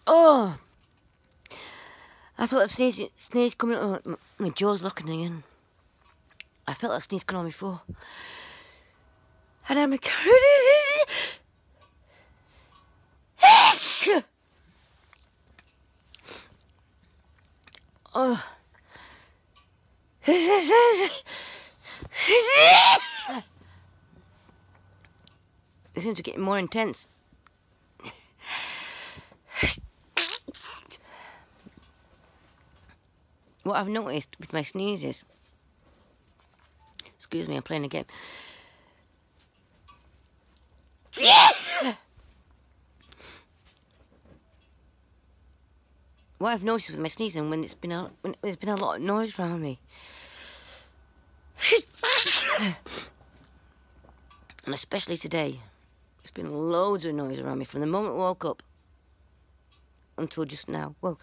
Oh! I felt a sneeze coming out. My jaw's locking again. I felt that sneeze coming on before. And I'm like... Oh. It seems to get more intense. What I've noticed with my sneezes, excuse me, I'm playing a game. What I've noticed with my sneezing when there's been a lot of noise around me, and especially today, there's been loads of noise around me from the moment I woke up until just now. Well,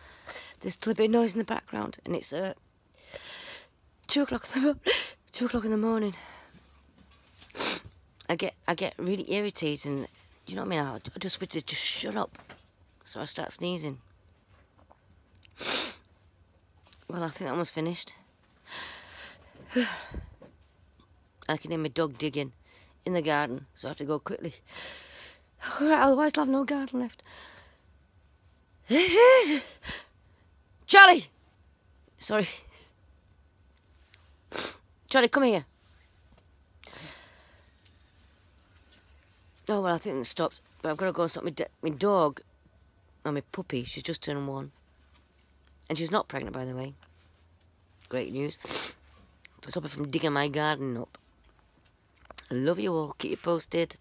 there's still a bit of noise in the background, and it's 2 o'clock in the morning. I get really irritated, and you know what I mean. I just wish to just shut up, so I start sneezing. Well, I think that one's finished. I can hear my dog digging in the garden, so I have to go quickly. Alright, otherwise I'll have no garden left. Charlie! Sorry. Charlie, come here. Oh, well, I think it stopped. But I've got to go and stop my dog and my puppy. She's just turned 1. And she's not pregnant, by the way. Great news. To stop her from digging my garden up. I love you all. Keep you posted.